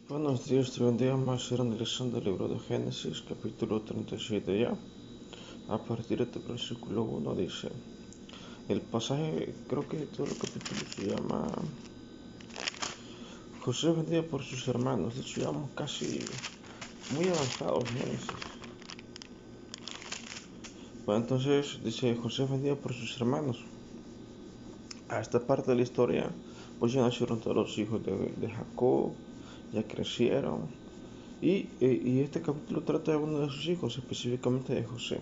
Buenos días, te bendiga más. Ir analizando el libro de Génesis, capítulo 37 ya. A partir de versículo 1 dice, el pasaje, creo que todo el capítulo se llama José vendía por sus hermanos. De hecho, ya casi muy avanzados en Génesis. Bueno, entonces dice, José vendía por sus hermanos. A esta parte de la historia, pues ya nacieron todos los hijos de Jacob, ya crecieron. Y este capítulo trata de uno de sus hijos, específicamente de José.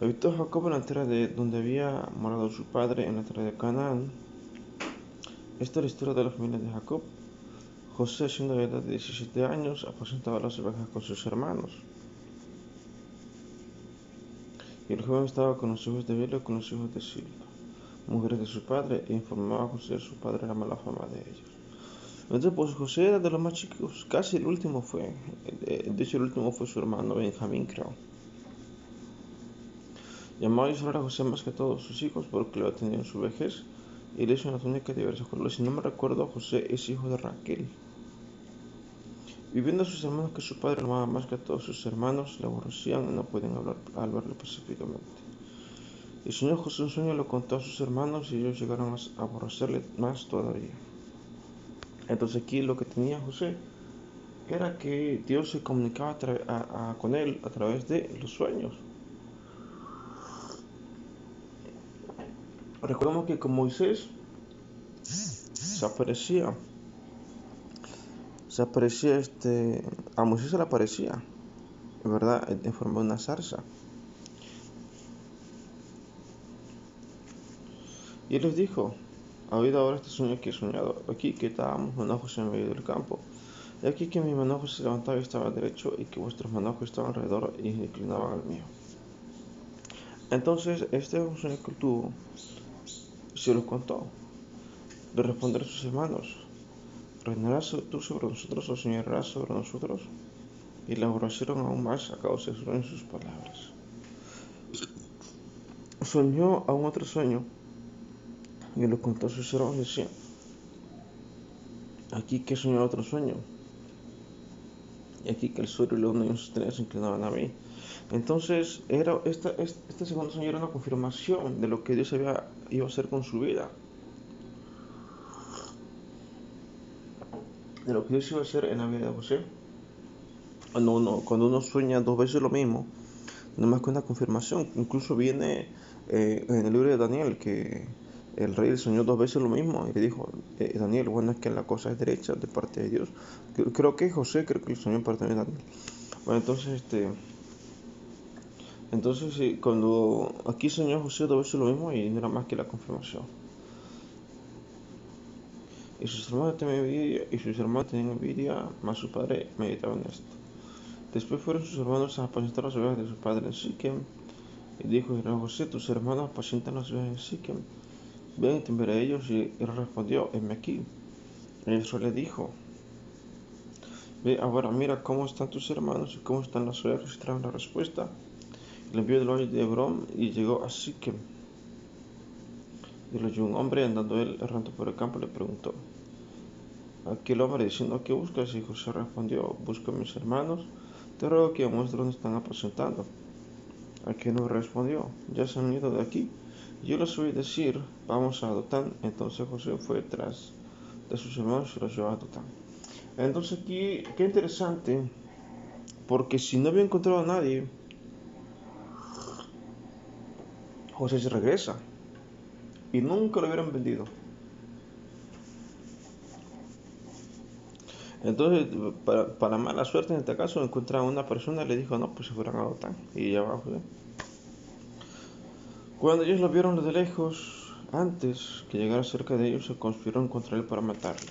Habitó Jacob en la tierra de donde había morado su padre, en la tierra de Canaán. Esta es la historia de la familia de Jacob. José, siendo de edad de 17 años, apacentaba las ovejas con sus hermanos. Y el joven estaba con los hijos de Bilha y con los hijos de Silpa, mujeres de su padre, e informaba a José de su padre la mala fama de ellos. Entonces, pues José era de los más chicos, casi el último fue. De hecho, el último fue su hermano Benjamín, creo. Llamaba Israel a José más que a todos sus hijos porque lo había tenido en su vejez y le hizo una túnica de diversos colores. Si no me recuerdo, José es hijo de Raquel. Y viendo a sus hermanos que su padre lo amaba más que a todos sus hermanos, le aborrecían y no podían hablarle pacíficamente. Y soñó José un sueño, lo contó a sus hermanos y ellos llegaron a aborrecerle más todavía. Entonces aquí lo que tenía José era que Dios se comunicaba con él a través de los sueños. Recordemos que con Moisés se aparecía a Moisés se le aparecía, ¿verdad? En forma de una zarza. Y él les dijo, ha habido ahora este sueño que he soñado, aquí que estábamos manojos en medio del campo, y aquí que mi manojo se levantaba y estaba derecho, y que vuestros manojos estaban alrededor y se inclinaban al mío. Entonces, este es un sueño que él tuvo, se lo contó, le responderá a sus hermanos, ¿reinarás tú sobre nosotros o señorarás sobre nosotros? Y le aborrecieron aún más a causa de sus palabras. Soñó aún otro sueño y lo contó a sus hermanos y decía, aquí que soñó otro sueño, y aquí que el sol y la luna y sus estrellas se inclinaban a mí. Entonces, este segundo sueño era una confirmación de lo que Dios iba a hacer con su vida, de lo que Dios iba a hacer en la vida de José. Cuando uno sueña dos veces lo mismo, no más que una confirmación. Incluso viene en el libro de Daniel que el rey soñó dos veces lo mismo y le dijo, Daniel, bueno, es que la cosa es derecha de parte de Dios. Creo que José, creo que el soñó parte de Daniel. Bueno, entonces sí, cuando aquí soñó José dos veces lo mismo y no era más que la confirmación. Y sus hermanos tenían envidia, mas su padre meditaba en esto. Después fueron sus hermanos a apacentar las ovejas de su padre en Siquem. Y dijo Israel a José, tus hermanos apacientan las ovejas en Siquem. Ven y te enviaré a ellos. Y él respondió, heme aquí. Y Israel le dijo, ve ahora, mira cómo están tus hermanos y cómo están las ovejas. Y trajo la respuesta. Y le envió del valle de Hebrón y llegó a Siquem. Y lo oyó un hombre andando él errante por el campo y le preguntó, aquel hombre diciendo, ¿qué buscas? Y José respondió, busco a mis hermanos, te ruego que me muestres dónde están apacentando. Aquel no respondió, ya se han ido de aquí. Yo les oí decir, vamos a Dotán. Entonces José fue tras de sus hermanos y los llevó a Dotán. Entonces aquí, qué interesante, porque si no había encontrado a nadie, José se regresa y nunca lo hubieran vendido. Entonces, para mala suerte en este caso, encontraron a una persona y le dijo, no, pues se fueran a Dotán. Y ya va José. Cuando ellos lo vieron desde lejos, antes que llegara cerca de ellos, se conspiraron contra él para matarle.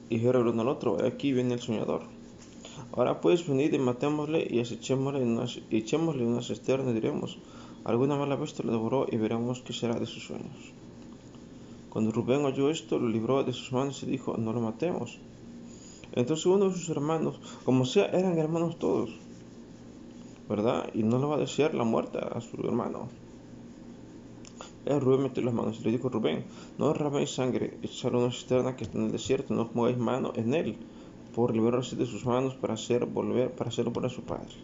Y dijeron el uno al otro, aquí viene el soñador. Ahora pues venid y matémosle y echémosle una cisterna y diremos, alguna mala bestia lo devoró y veremos qué será de sus sueños. Cuando Rubén oyó esto, lo libró de sus manos y dijo, no lo matemos. Entonces uno de sus hermanos, como sea, eran hermanos todos, ¿verdad? Y no le va a desear la muerte a su hermano. Rubén metió las manos y le dijo: Rubén, no derraméis sangre, echadlo a una cisterna que está en el desierto, no pongáis mano en él, por liberarlo así de sus manos para hacerlo para su padre.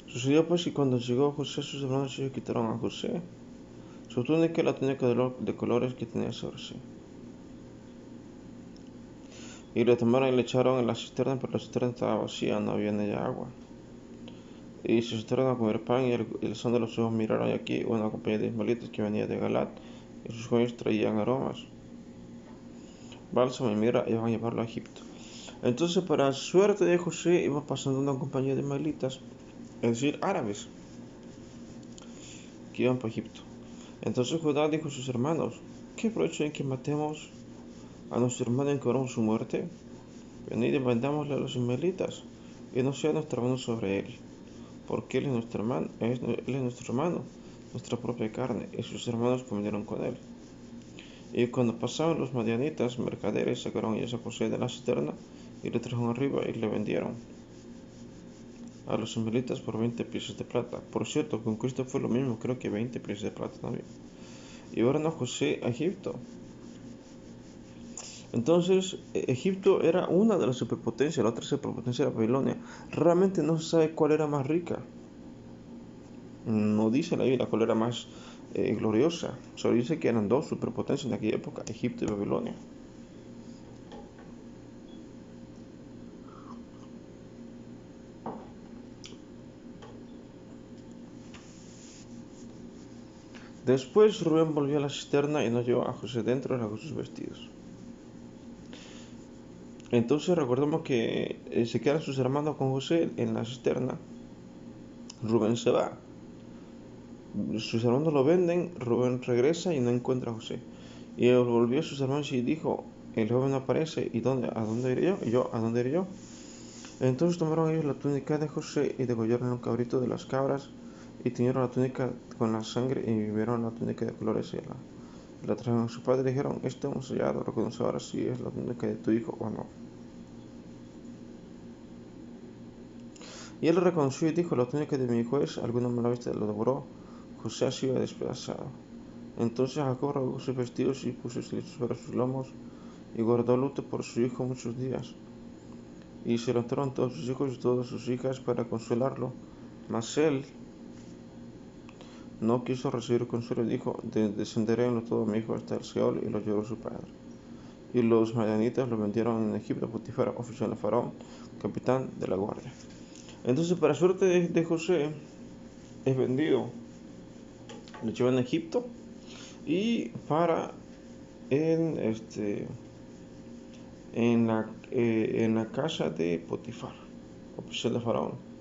Sucedió pues que cuando llegó José, sus hermanos ellos quitaron a José su túnica y la túnica de colores que tenía sobre sí. Y le tomaron y le echaron en la cisterna, pero la cisterna estaba vacía, no había en ella agua. Y se sentaron a comer pan, y el son de los ojos miraron, y aquí una compañía de ismaelitas que venía de Galat, y sus jóvenes traían aromas, bálsamo y mirra, iban a llevarlo a Egipto. Entonces, para suerte de José, iba pasando una compañía de ismaelitas, es decir, árabes, que iban para Egipto. Entonces Judá dijo a sus hermanos: ¿qué provecho hay que matemos a nuestro hermano y cobramos su muerte? Venid y vendámosle a los ismaelitas, y no sea nuestra mano sobre él, porque él es nuestro hermano, nuestra propia carne. Y sus hermanos comieron con él. Y cuando pasaban los madianitas, mercaderes, sacaron ellos a José de la cisterna, y le trajeron arriba, y le vendieron a los ismaelitas por 20 piezas de plata. Por cierto, con Cristo fue lo mismo, creo que 20 piezas de plata también. Y llevaron a José a Egipto. Entonces, Egipto era una de las superpotencias, la otra superpotencia era Babilonia. Realmente no se sabe cuál era más rica. No dice la Biblia cuál era más gloriosa. Solo dice que eran dos superpotencias en aquella época, Egipto y Babilonia. Después Rubén volvió a la cisterna y no llevó a José dentro, rasgó sus vestidos. Entonces recordemos que se quedan sus hermanos con José en la cisterna. Rubén se va. Sus hermanos lo venden, Rubén regresa y no encuentra a José. Y él volvió a sus hermanos y dijo: el joven aparece, ¿y a dónde iré yo? ¿Y yo, a dónde iré yo? Entonces tomaron ellos la túnica de José y degollaron un cabrito de las cabras, y tiñeron la túnica con la sangre, y vieron la túnica de colores, y la trajeron a su padre y dijeron: este hemos hallado, reconoce ahora si es la túnica de tu hijo o no. Y él reconoció y dijo: la túnica de mi hijo es. Alguna mala bestia lo devoró, José ha sido despedazado. Entonces Jacob rasgó sus vestidos y puso sus sobre sus lomos, y guardó luto por su hijo muchos días. Y se levantaron todos sus hijos y todas sus hijas para consolarlo, mas él no quiso recibir consuelo y dijo: descenderé en todo mi hijo hasta el Seol. Y lo lloró su padre. Y los madianitas lo vendieron en Egipto a Potifar, oficial de Faraón, capitán de la guardia. Entonces, para suerte de José, es vendido, lo llevan a Egipto, y para en en la casa de Potifar, oficial de Faraón.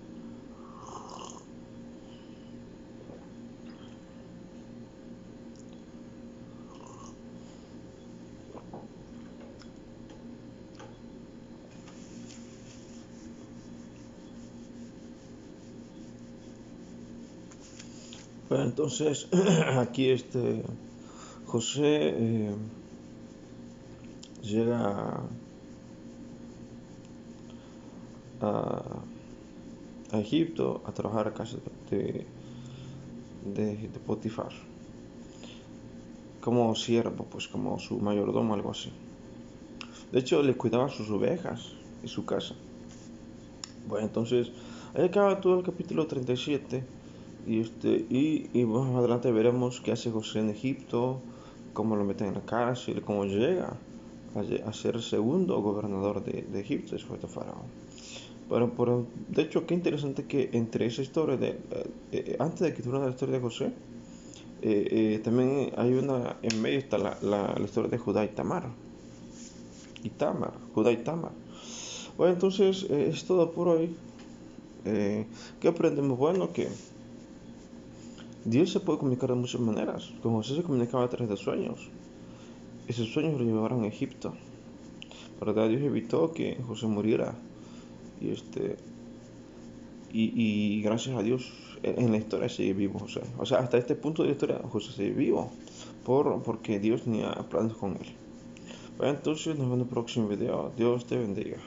Bueno, entonces aquí José llega a, a Egipto a trabajar a casa de Potifar como siervo, pues como su mayordomo, algo así. De hecho, le cuidaba sus ovejas y su casa. Bueno, entonces ahí acaba todo el capítulo 37. Y más adelante veremos qué hace José en Egipto, cómo lo meten en la cárcel, cómo llega a ser segundo gobernador de Egipto después de Faraón. De hecho, qué interesante que entre esa historia antes de que tuviera la historia de José, también hay en medio está la historia de Judá y Tamar. Judá y Tamar. Bueno, entonces es todo por hoy. ¿Qué aprendemos? Bueno, que Dios se puede comunicar de muchas maneras. Como José se comunicaba a través de sueños. Esos sueños lo llevaron a Egipto. ¿Verdad? Dios evitó que José muriera. Y, y gracias a Dios en la historia sigue vivo José. O sea, hasta este punto de la historia José sigue vivo porque Dios tenía planes con él. Bueno, entonces nos vemos en el próximo video. Dios te bendiga.